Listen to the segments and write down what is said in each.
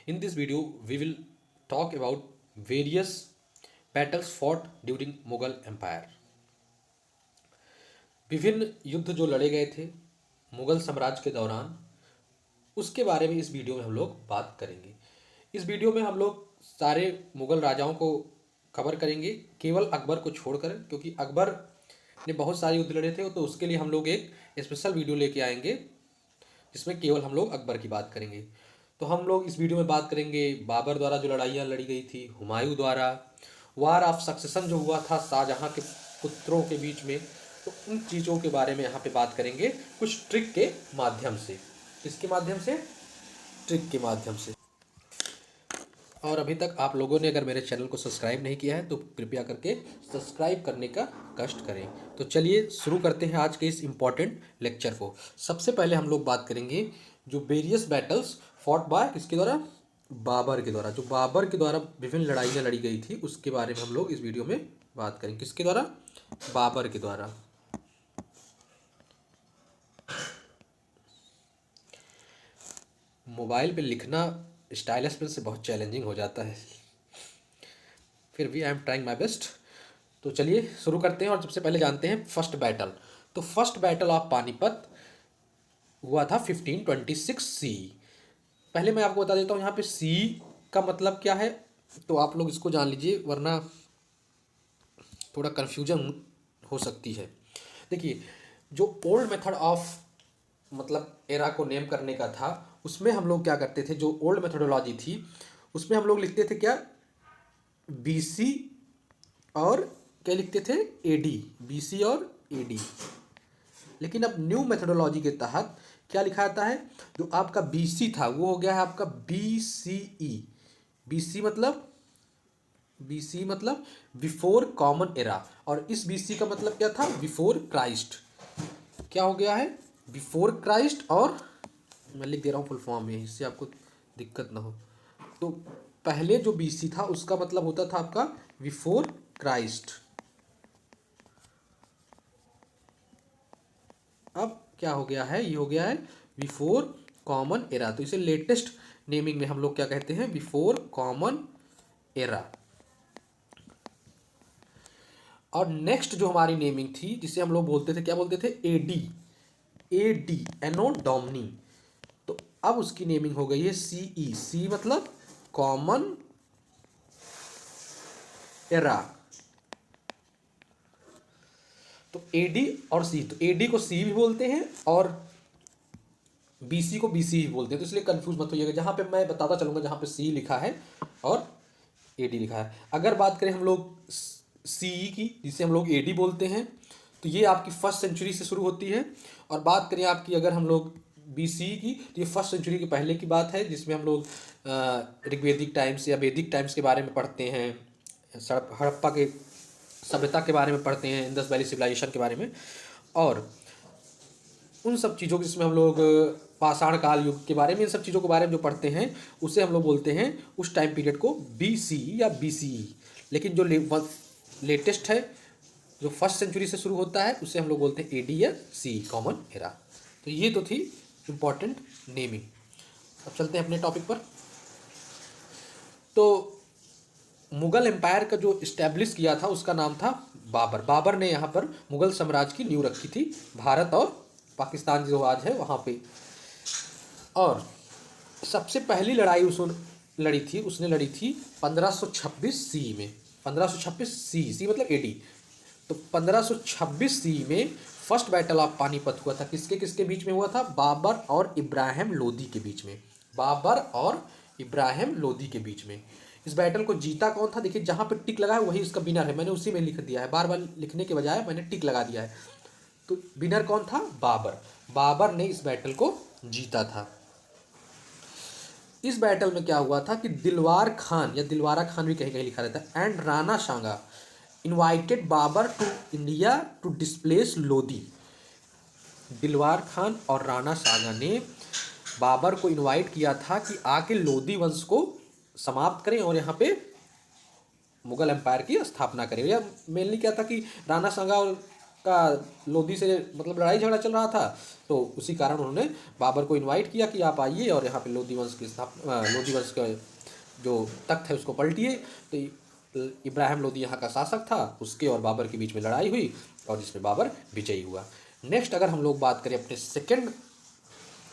In this video, we will talk about various battles fought during Mughal Empire. विभिन्न युद्ध जो लड़े गए थे मुगल साम्राज्य के दौरान, उसके बारे में इस वीडियो में हम लोग बात करेंगे। इस वीडियो में हम लोग सारे मुगल राजाओं को कवर करेंगे, केवल अकबर को छोड़कर, क्योंकि अकबर ने बहुत सारे युद्ध लड़े थे, तो उसके लिए हम लोग एक स्पेशल वीडियो लेके आएंगे जिसमें केवल हम लोग अकबर की बात करेंगे। तो हम लोग इस वीडियो में बात करेंगे बाबर द्वारा जो लड़ाइयाँ लड़ी गई थी, हुमायूं द्वारा, वार ऑफ सक्सेशन जो हुआ था शाहजहाँ के पुत्रों के बीच में, तो उन चीज़ों के बारे में यहाँ पे बात करेंगे कुछ ट्रिक के माध्यम से। किसके माध्यम से? ट्रिक के माध्यम से। और अभी तक आप लोगों ने अगर मेरे चैनल को सब्सक्राइब नहीं किया है तो कृपया करके सब्सक्राइब करने का कष्ट करें। तो चलिए शुरू करते हैं आज के इस इम्पॉर्टेंट लेक्चर को। सबसे पहले हम लोग बात करेंगे जो वेरियस बैटल्स फॉट बाय किसके द्वारा? बाबर के द्वारा। जो बाबर के द्वारा विभिन्न लड़ाइयाँ लड़ी गई थी उसके बारे में हम लोग इस वीडियो में बात करेंगे। किसके द्वारा? बाबर के द्वारा। मोबाइल पे लिखना स्टाइलस पेन से बहुत चैलेंजिंग हो जाता है, फिर भी I am trying my best. तो चलिए शुरू करते हैं और सबसे पहले जानते हैं फर्स्ट बैटल। तो फर्स्ट बैटल ऑफ पानीपत हुआ था 1526 सी। पहले मैं आपको बता देता हूँ यहाँ पे सी का मतलब क्या है, तो आप लोग इसको जान लीजिए वरना थोड़ा कन्फ्यूजन हो सकती है। देखिए, जो ओल्ड मेथड ऑफ मतलब एरा को नेम करने का था, उसमें हम लोग क्या करते थे, जो ओल्ड मेथोडोलॉजी थी उसमें हम लोग लिखते थे क्या? बीसी और क्या लिखते थे? एडी। बीसी और एडी। लेकिन अब न्यू मेथोडोलॉजी के तहत क्या लिखा जाता है? जो आपका बीसी था वो हो गया है आपका बीसीई। बीसी मतलब बिफोर कॉमन एरा, और इस बीसी का मतलब क्या था? Before Christ. क्या हो गया है? Before Christ. और मैं लिख दे रहा हूँ फुल फॉर्म में, इससे आपको दिक्कत ना हो। तो पहले जो बीसी था उसका मतलब होता था आपका बिफोर क्राइस्ट। अब क्या हो गया है? ये हो गया है बिफोर कॉमन एरा। तो इसे लेटेस्ट नेमिंग में हम लोग क्या कहते हैं? Before common era. और नेक्स्ट जो हमारी नेमिंग थी जिसे हम लोग बोलते थे, क्या बोलते थे? एडी। एडी एनो डोमिनी। तो अब उसकी नेमिंग हो गई है सीई। सी मतलब कॉमन एरा। तो एडी और सी, तो एडी को सी भी बोलते हैं और बीसी को बीसी ही बोलते हैं, तो इसलिए कंफ्यूज मत होइएगा। जहां पे मैं बताता चलूंगा जहां पे सी लिखा है और एडी लिखा है। अगर बात करें हम लोग सीई की, जिसे हम लोग एडी बोलते हैं, तो ये आपकी फर्स्ट सेंचुरी से शुरू होती है। और बात करें आपकी अगर हम लोग बीसी की, तो ये फर्स्ट सेंचुरी के पहले की बात है, जिसमें हम लोग ऋग्वेदिक टाइम्स या वैदिक टाइम्स के बारे में पढ़ते हैं, हड़प्पा के सभ्यता के बारे में पढ़ते हैं, इंडस वैली सिविलाइजेशन के बारे में, और उन सब चीज़ों जिसमें हम लोग पाषाण काल युग के बारे में, इन सब चीज़ों के बारे में जो पढ़ते हैं उसे हम लोग बोलते हैं उस टाइम पीरियड को बीसी या बीसीई। लेकिन जो लेटेस्ट है, जो फर्स्ट सेंचुरी से शुरू होता है, उसे हम लोग बोलते हैं एडी या सी, कॉमन एरा। तो ये तो थी इम्पॉर्टेंट नेमिंग। अब चलते हैं अपने टॉपिक पर। तो मुगल एम्पायर का जो इस्टेब्लिश किया था उसका नाम था बाबर। बाबर ने यहाँ पर मुगल साम्राज्य की नींव रखी थी, भारत और पाकिस्तान जो आज है वहाँ पे। और सबसे पहली लड़ाई उसने लड़ी थी 1526 सी में। 1526 सी मतलब एडी। तो 1526 सी में फर्स्ट बैटल ऑफ पानीपत हुआ था। किसके किसके बीच में हुआ था? बाबर और इब्राहिम लोदी के बीच में। बाबर और इब्राहिम लोदी के बीच में। इस बैटल को जीता कौन था? देखिए, जहाँ पे टिक लगा है वही उसका विनर है। मैंने उसी में लिख दिया है, बार बार लिखने के बजाय मैंने टिक लगा दिया है। तो विनर कौन था? बाबर। बाबर ने इस बैटल को जीता था। इस बैटल में क्या हुआ था कि दिलवार खान या दिलवारा खान भी कहीं कहीं लिखा रहता है, and Rana Sanga invited Babur to India to displace Lodi. Dilawar Khan और राणा सांगा ने बाबर को इनवाइट किया था कि आके लोदी वंश को समाप्त करें और यहाँ पे मुगल एम्पायर की स्थापना करें। या मेनली क्या था कि राणा सांगा का लोधी से मतलब लड़ाई झगड़ा चल रहा था, तो उसी कारण उन्होंने बाबर को इनवाइट किया कि आप आइए और यहाँ पे लोधी वंश की लोधी वंश का जो तख्त है उसको पलटिए। तो इब्राहिम लोधी यहाँ का शासक था, उसके और बाबर के बीच में लड़ाई हुई और जिसमें बाबर विजयी हुआ। नेक्स्ट अगर हम लोग बात करें अपने सेकेंड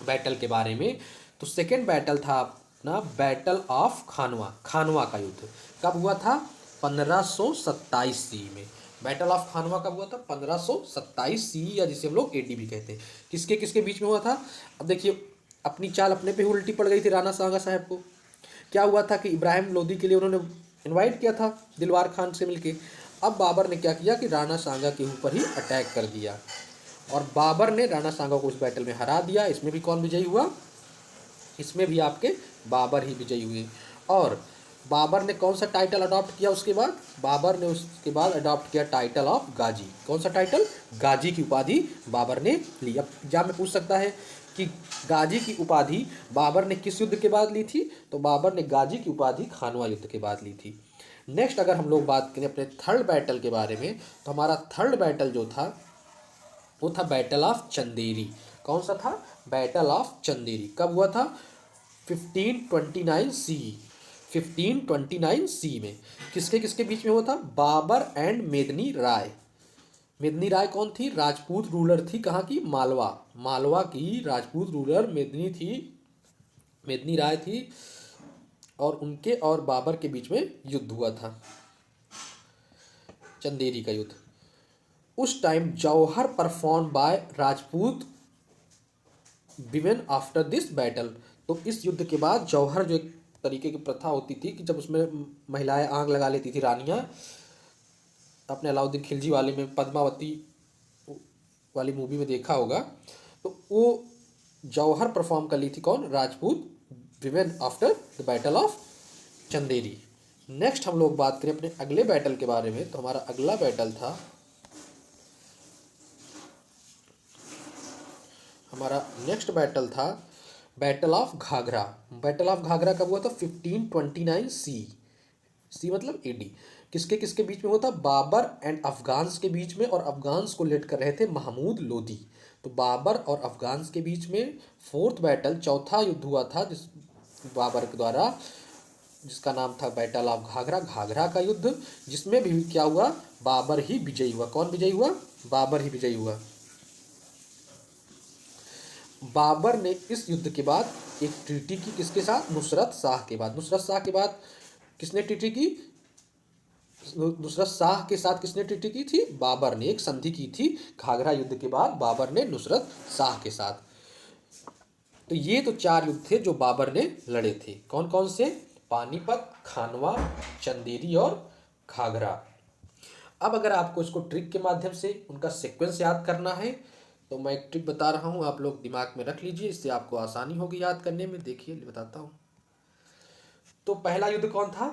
बैटल के बारे में, तो सेकेंड बैटल था अपना बैटल ऑफ खानवा, खानवा का युद्ध। कब हुआ था? 1527 सी में। बैटल ऑफ खानवा कब हुआ था? 1527 सी, या जिसे हम लोग एडी भी कहते हैं। किसके किसके बीच में हुआ था? अब देखिए, अपनी चाल अपने पे ही उल्टी पड़ गई थी राणा सांगा साहब को। क्या हुआ था कि इब्राहिम लोदी के लिए उन्होंने इनवाइट किया था दिलवार खान से मिलके। अब बाबर ने क्या किया कि राणा सांगा के ऊपर ही अटैक कर दिया और बाबर ने राणा सांगा को उस बैटल में हरा दिया। इसमें भी कौन विजयी हुआ? इसमें भी आपके बाबर ही विजयी हुए। और बाबर ने कौन सा टाइटल अडॉप्ट किया उसके बाद? बाबर ने उसके बाद अडॉप्ट किया टाइटल ऑफ गाजी। कौन सा टाइटल? गाजी की उपाधि बाबर ने ली। अब एग्जाम में पूछ सकता है कि गाजी की उपाधि बाबर ने किस युद्ध के बाद ली थी? तो बाबर ने गाजी की उपाधि खानवा युद्ध के बाद ली थी। नेक्स्ट अगर हम लोग बात करें अपने थर्ड बैटल के बारे में, तो हमारा थर्ड बैटल जो था वो था बैटल ऑफ चंदेरी। कौन सा था? Battle of Chanderi. कब हुआ था? 1529 सी। 1529 सी में किसके किसके बीच में हुआ था? बाबर एंड मेदिनी राय। मेदिनी राय कौन थी? राजपूत रूलर थी। कहाँ की? मालवा। मालवा की राजपूत रूलर मेदिनी थी, मेदिनी राय थी, और उनके और बाबर के बीच में युद्ध हुआ था, चंदेरी का युद्ध। उस time jauhar perform by Rajput women after this battle. तो इस युद्ध के बाद जौहर, जो एक तरीके की प्रथा होती थी कि जब उसमें महिलाएं आग लगा लेती थी, रानियां, अपने अलाउद्दीन खिलजी वाले में पद्मावती वाली मूवी में देखा होगा, तो वो जौहर परफॉर्म कर ली थी। कौन? Rajput women after the battle of Chanderi. Next हम लोग बात करें अपने अगले बैटल के बारे में, तो हमारा अगला बैटल था, हमारा नेक्स्ट बैटल था battle of Ghaghra. Battle of Ghaghra कब हुआ था? 1529 सी। सी मतलब एडी। किसके किसके बीच में हुआ था? बाबर एंड अफगान्स के बीच में, और अफगान्स को लीड कर रहे थे महमूद लोदी। तो बाबर और अफगान्स के बीच में फोर्थ बैटल, चौथा युद्ध हुआ था जिस बाबर के द्वारा, जिसका नाम था बैटल ऑफ घाघरा, घाघरा का युद्ध, जिसमें भी क्या हुआ? बाबर ही विजयी हुआ। कौन विजयी हुआ? बाबर ही विजयी हुआ। बाबर ने इस युद्ध के बाद एक ट्रीटी की, किसके साथ? नुसरत शाह के बाद। नुसरत शाह के बाद किसने ट्रीटी की? नुसरत शाह के साथ किसने ट्रीटी की थी? बाबर ने एक संधि की थी घाघरा युद्ध के बाद, बाबर ने नुसरत शाह के साथ। तो ये तो चार युद्ध थे जो बाबर ने लड़े थे। कौन कौन से? पानीपत, खानवा, चंदेरी और घाघरा। अब अगर आपको इसको ट्रिक के माध्यम से उनका सीक्वेंस याद करना है, तो मैं एक ट्रिक बता रहा हूँ, आप लोग दिमाग में रख लीजिए, इससे आपको आसानी होगी याद करने में। देखिए बताता हूँ। तो पहला युद्ध कौन था?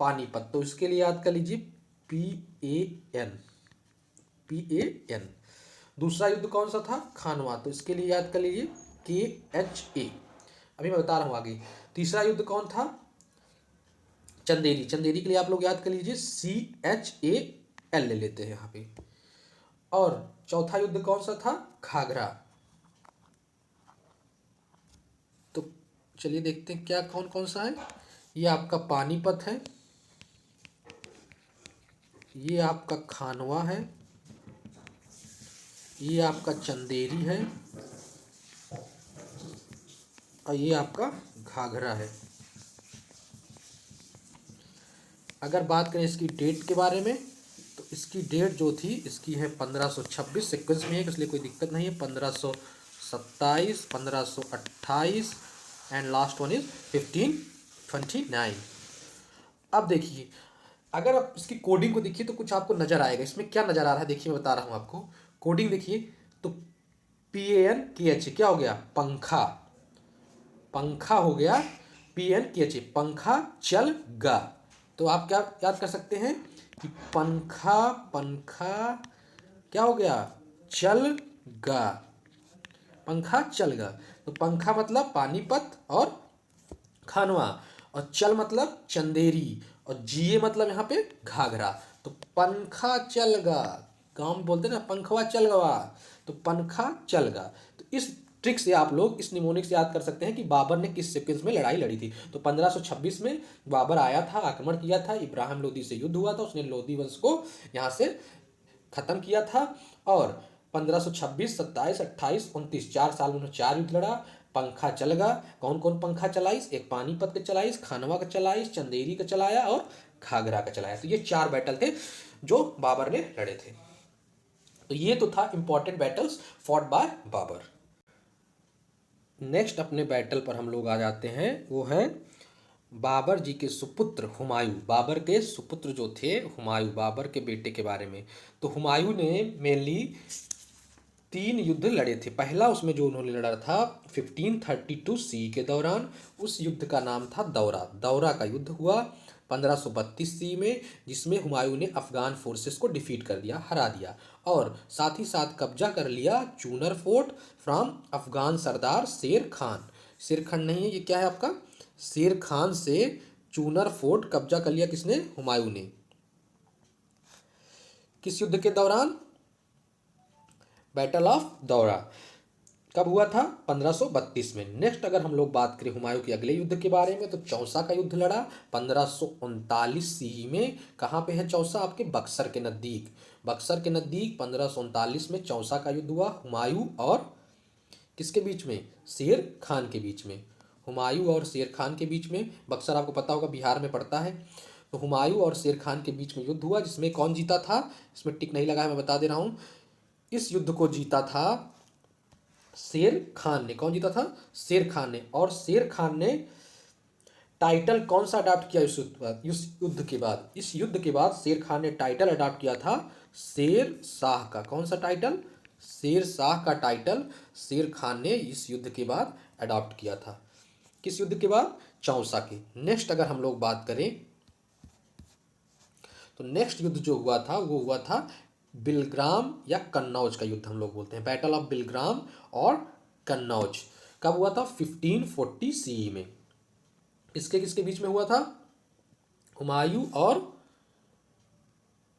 पानीपत। तो इसके लिए याद कर लीजिए PAN, PAN। दूसरा युद्ध कौन सा था? खानवा। तो इसके लिए याद कर लीजिए KHA। अभी मैं बता रहा हूँ आगे। तीसरा युद्ध कौन था? चंदेरी। चंदेरी के लिए आप लोग याद कर लीजिए CHAL ले लेते हैं यहाँ पे। और चौथा युद्ध कौन सा था? घाघरा। तो चलिए देखते हैं क्या कौन कौन सा है। ये आपका पानीपत है, ये आपका खानवा है, ये आपका चंदेरी है, और ये आपका घाघरा है। अगर बात करें इसकी डेट के बारे में, तो इसकी डेट जो थी इसकी है 1526, सीक्वेंस में है इसलिए कोई दिक्कत नहीं है। 1527, 1528 एंड लास्ट वन इज 1529। अब देखिए, अगर आप इसकी कोडिंग को देखिए तो कुछ आपको नजर आएगा। इसमें क्या नजर आ रहा है देखिए, मैं बता रहा हूँ आपको। कोडिंग देखिए तो PANKH क्या हो गया? पंखा। पंखा हो गया PNKH, पंखा चल गा। तो आप क्या याद कर सकते हैं कि पंखा, पंखा क्या हो गया? चल गा, पंखा चल गा। तो पंखा मतलब पानीपत और खानवा, और चल मतलब चंदेरी, और GA मतलब यहाँ पे घाघरा। तो पंखा चल गा, गाँव में बोलते हैं ना पंखवा चल गवा, तो पंखा चल गा। तो इस ट्रिक से आप लोग इस निमोनिक से याद कर सकते हैं कि बाबर ने किस सीक्वेंस में लड़ाई लड़ी थी। तो 1526 में बाबर आया था, आक्रमण किया था, इब्राहिम लोदी से युद्ध हुआ था, उसने लोदी वंश को यहाँ से खत्म किया था। और 1526, 27, 28, 29 4 साल में उन्होंने 4 युद्ध लड़ा। पंखा चलगा, कौन कौन पंखा चलाइस, एक पानीपत का चलाइस, खानवा का चलाइस, चंदेरी का चलाया और घाघरा का चलाया। तो ये 4 बैटल थे जो बाबर ने लड़े थे। तो ये तो था important battles fought by Babur. Next अपने बैटल पर हम लोग आ जाते हैं, वो है बाबर जी के सुपुत्र हुमायूं। बाबर के सुपुत्र जो थे हुमायूं, बाबर के बेटे के बारे में। तो हुमायूं ने मेनली 3 युद्ध लड़े थे। पहला उसमें जो उन्होंने लड़ा था 1532 सी के दौरान, उस युद्ध का नाम था दौरा। दौरा का युद्ध हुआ 1532 सी में, जिसमें हुमायूं ने अफगान फोर्सेस को डिफीट कर दिया, हरा दिया, और साथ ही साथ कब्जा कर लिया चूनर फोर्ट फ्रॉम अफगान सरदार शेर खान। शेर खान नहीं है, ये क्या है आपका, शेर खान से चूनर फोर्ट कब्जा कर लिया किसने, हुमायूं ने। किस युद्ध के दौरान, बैटल ऑफ दौरा। कब हुआ था, 1532 में। नेक्स्ट अगर हम लोग बात करें हुमायूं के अगले युद्ध के बारे में, तो चौसा का युद्ध लड़ा 1539 सी में। कहाँ पे है चौसा, आपके बक्सर के नज़दीक। बक्सर के नज़दीक 1539 में चौसा का युद्ध हुआ हुमायूं और किसके बीच में, शेर खान के बीच में। हुमायूं और शेर खान के बीच में। बक्सर आपको पता होगा बिहार में पड़ता है। तो हुमायूं और शेर खान के बीच में युद्ध हुआ, जिसमें कौन जीता था, इसमें टिक नहीं लगा है, मैं बता दे रहा हूँ। इस युद्ध को जीता था शेर खान ने। कौन जीता था, शेर खान ने। और शेर खान ने टाइटल कौन सा अडॉप्ट किया इस युद्ध के बाद, इस युद्ध के बाद शेर खान ने टाइटल अडॉप्ट किया था शेर शाह का। कौन सा टाइटल, शेर शाह का टाइटल शेर खान ने इस युद्ध के बाद अडॉप्ट किया था। किस युद्ध के बाद, चौसा के। नेक्स्ट अगर हम लोग बात करें, तो नेक्स्ट युद्ध जो हुआ था वो हुआ था बिलग्राम या कन्नौज का युद्ध हम लोग बोलते हैं, बैटल ऑफ बिलग्राम और कन्नौज। कब हुआ था, 1540 सी में। किसके किसके बीच में हुआ था, हुमायूं और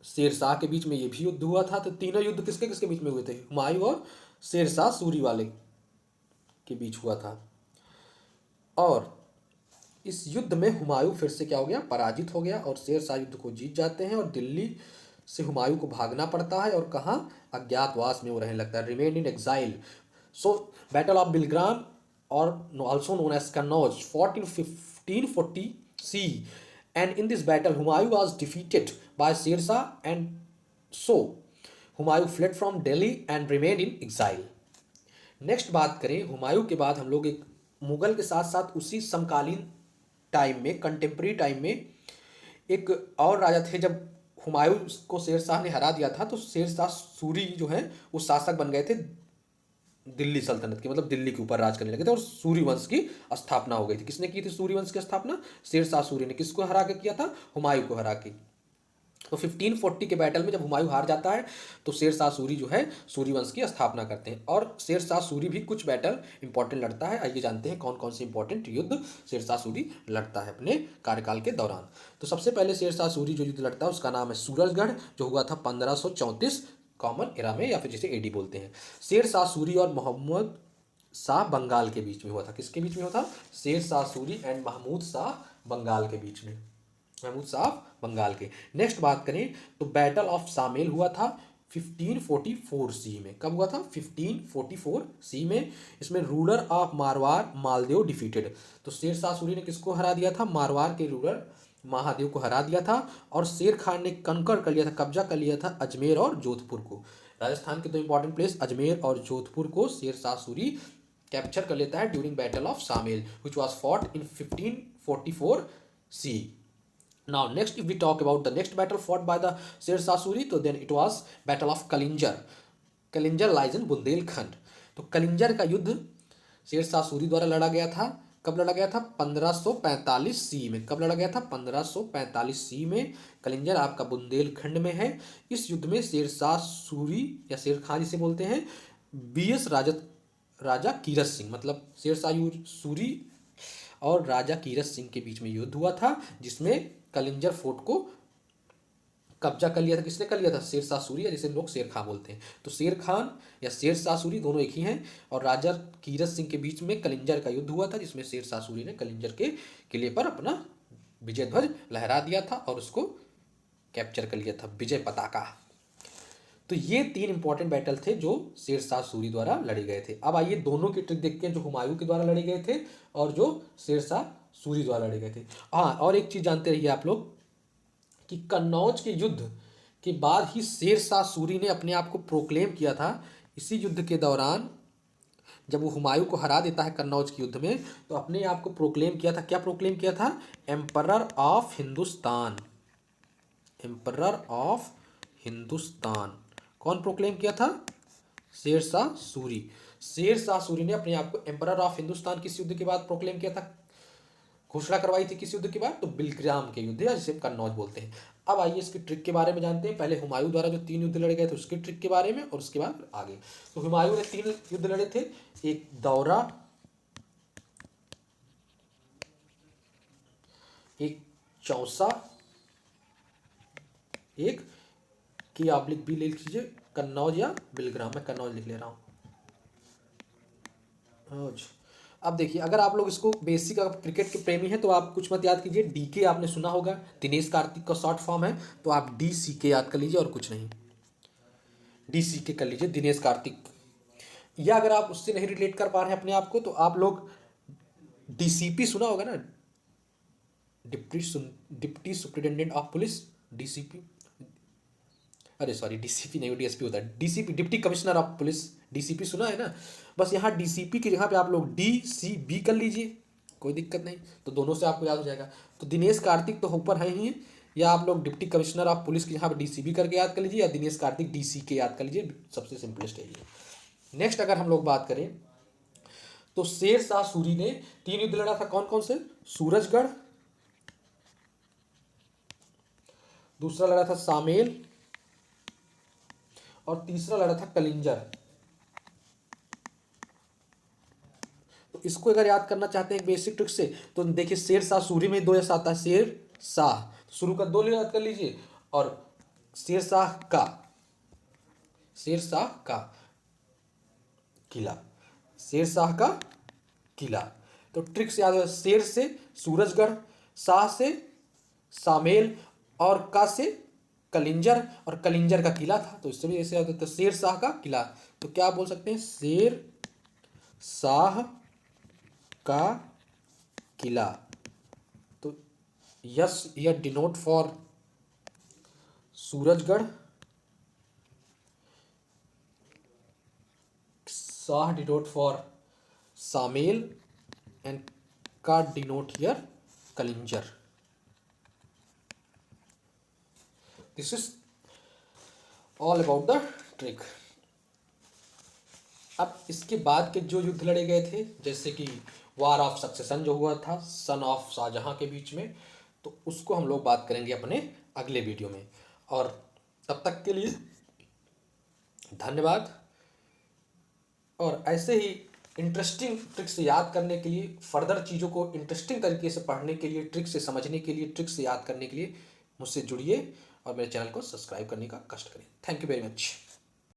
शेरशाह के बीच में ये भी युद्ध हुआ था। तो तीनों युद्ध किसके किसके बीच में हुए थे, हुमायूं और शेरशाह सूरी वाले के बीच हुआ था। और इस युद्ध में हुमायूं फिर से क्या हो गया, पराजित हो गया, और शेरशाह युद्ध को जीत जाते हैं, और दिल्ली से हुमायूं को भागना पड़ता है, और कहाँ, अज्ञातवास में वो रहने लगता है, remain in exile. So battle of Bilgram और also known as Kannauj fought in 1540 C, and in this battle Humayun was defeated by Sher Shah, and so Humayun fled from Delhi and remain in exile. Next बात करें हुमायूं के बाद, हम लोग एक मुगल के साथ साथ उसी समकालीन टाइम में, कंटेम्प्रेरी टाइम में एक और राजा थे। जब हुमायूं को शेरशाह ने हरा दिया था, तो शेरशाह सूरी जो है वो शासक बन गए थे दिल्ली सल्तनत के, मतलब दिल्ली के ऊपर राज करने लगे थे, और सूरी वंश की स्थापना हो गई थी। किसने की थी सूरी वंश की स्थापना, शेरशाह सूरी ने। किसको हरा के किया था, हुमायूं को हरा के। तो 1540 के बैटल में जब हुमायूं हार जाता है, तो शेरशाह सूरी जो है सूरी वंश की स्थापना करते हैं, और शेरशाह सूरी भी कुछ बैटल इंपॉर्टेंट लड़ता है। आइए जानते हैं कौन कौन से इंपॉर्टेंट युद्ध शेरशाह सूरी लड़ता है अपने कार्यकाल के दौरान। तो सबसे पहले शेरशाह सूरी जो युद्ध लड़ता है उसका नाम है सूरजगढ़, जो हुआ था 1534 कॉमन एरा में, या फिर जिसे एडी बोलते हैं। शेरशाह सूरी और मोहम्मद शाह बंगाल के बीच में हुआ था। किसके बीच में हुआ था, शेरशाह सूरी एंड महमूद शाह बंगाल के बीच में, महमूद शाह बंगाल के। नेक्स्ट बात करें तो बैटल ऑफ सामेल हुआ था 1544 सी में। कब हुआ था, 1544 सी में। इसमें ruler of Marwar Maldev defeated. तो शेरशाह सूरी ने किसको हरा दिया था, मारवाड़ के रूलर महादेव को हरा दिया था, और शेर खान ने कंकर कर लिया था, कब्जा कर लिया था अजमेर और जोधपुर को। राजस्थान के दो इंपॉर्टेंट प्लेस अजमेर और जोधपुर को शेरशाह सूरी कैप्चर कर लेता है during battle of Samel, which was fought in 1544 C. Now next if we talk about the next battle fought by the Sher Shah Suri, तो then it was battle of Kalinjar. Kalinjar lies in Bundelkhand. तो कलिंजर का युद्ध शेर शाह सूरी द्वारा लड़ा गया था। कब लड़ा गया था, 1545 सी में। कब लड़ा गया था, 1545 सी में। कलिंजर आपका बुंदेलखंड में है। इस युद्ध में शेर शाह सूरी या शेर खान जिसे बोलते हैं, बीएस राजा कीरत सिंह, मतलब शेर शाह सूरी और राजा कीरत सिंह के बीच में युद्ध हुआ था, जिसमें कलिंजर फोर्ट को कब्जा कर लिया था। किसने कर लिया था? शेरशाह सूरी, या जिसे लोग शेर खां बोलते हैं। तो शेर खान या शेरशाह सूरी दोनों एक ही हैं। और राजा कीरत सिंह के बीच में कलिंजर का युद्ध हुआ था, जिसमें शेरशाह सूरी ने कलिंजर के किले पर अपना विजय ध्वज लहरा दिया था और उसको कैप्चर कर लिया था, विजय पताका। तो ये 3 इंपॉर्टेंट बैटल थे जो शेरशाह सूरी द्वारा लड़े गए थे। अब आइए दोनों की ट्रिक देखते हैं, जो हुमायूं के द्वारा लड़े गए थे और जो शेरशाह सूरी द्वारा लड़े गए थे। हाँ, और एक चीज जानते रहिए आप लोग कि कन्नौज के युद्ध के बाद ही शेरशाह सूरी ने अपने आप को प्रोक्लेम किया था। इसी युद्ध के दौरान जब वो हुमायूं को हरा देता है कन्नौज के युद्ध में, तो अपने आप को प्रोक्लेम किया था। क्या प्रोक्लेम किया था? Emperor of Hindustan. Emperor of Hindustan कौन प्रोक्लेम किया था? शेरशाह सूरी। शेरशाह सूरी ने अपने आप को एम्परर ऑफ हिंदुस्तान किस युद्ध के बाद प्रोक्लेम किया था, घोषणा करवाई थी? किस युद्ध के बाद? तो बिलग्राम के युद्ध, या जिसे कन्नौज बोलते हैं। अब आइए इसकी ट्रिक के बारे में जानते हैं। पहले हुमायूं द्वारा जो 3 युद्ध लड़े गए थे उसकी ट्रिक के बारे में, और उसके बाद आगे। तो हुमायूं ने 3 युद्ध लड़े थे। एक दौरा, एक चौसा, एक की ऑब्लिक बी ले लीजिए, कन्नौज या बिलग्राम। मैं कन्नौज लिख ले रहा हूँ। अब देखिए, अगर आप लोग इसको बेसिक अगर क्रिकेट के प्रेमी हैं तो आप कुछ मत याद कीजिए। डीके आपने सुना होगा, दिनेश कार्तिक का शॉर्ट फॉर्म है, तो आप DCK याद कर लीजिए और कुछ नहीं। DCK कर लीजिए, दिनेश कार्तिक। या अगर आप उससे नहीं रिलेट कर पा रहे हैं अपने आप को, तो आप लोग DCP सुना होगा ना, deputy superintendent of police, DCP। अरे सॉरी, DCP नहीं, DSP होता है। DCP deputy commissioner of police, DCP सुना है ना। बस यहाँ DCP की जगह पे आप लोग DCB कर लीजिए, कोई दिक्कत नहीं, तो दोनों से आपको याद हो जाएगा। तो दिनेश कार्तिक तो ऊपर है ही है, या आप लोग डिप्टी कमिश्नर ऑफ पुलिस की जहाँ पे DCB करके याद कर लीजिए, या दिनेश कार्तिक DCK याद कर लीजिए, सबसे सिंपलेस्ट है ये। नेक्स्ट अगर हम लोग बात करें तो शेरशाह सूरी ने 3 युद्ध लड़ा था। कौन कौन से? सूरजगढ़, दूसरा लड़ा था सामेल, और तीसरा लड़ा था कलिंजर। तो इसको अगर याद करना चाहते हैं बेसिक ट्रिक से, तो देखिए शेरशाह सूरी में 2 ऐसा आता है, शेरशाह शुरू का 2 याद कर लीजिए, और शेरशाह का किला, शेरशाह का किला। तो ट्रिक से याद हो, शेर से सूरजगढ़, शाह से सामेल, और का से कलिंजर, और कलिंजर का किला था। तो इससे भी ऐसे याद होता है शेरशाह का किला। तो क्या बोल सकते हैं? शेर शाह का किला। तो यस, यह denote for Surajgarh, Shah denote for सामेल, एंड का denote here Kalinjar. This is all about the trick. अब इसके बाद के जो युद्ध लड़े गए थे, जैसे कि वार ऑफ सक्सेशन जो हुआ था सन ऑफ शाहजहां के बीच में, तो उसको हम लोग बात करेंगे अपने अगले वीडियो में। और तब तक के लिए धन्यवाद। और ऐसे ही इंटरेस्टिंग ट्रिक से याद करने के लिए, फर्दर चीज़ों को इंटरेस्टिंग तरीके से पढ़ने के लिए, ट्रिक से समझने के लिए, ट्रिक से याद करने के लिए मुझसे जुड़िए और मेरे चैनल को सब्सक्राइब करने का कष्ट करें। Thank you very much.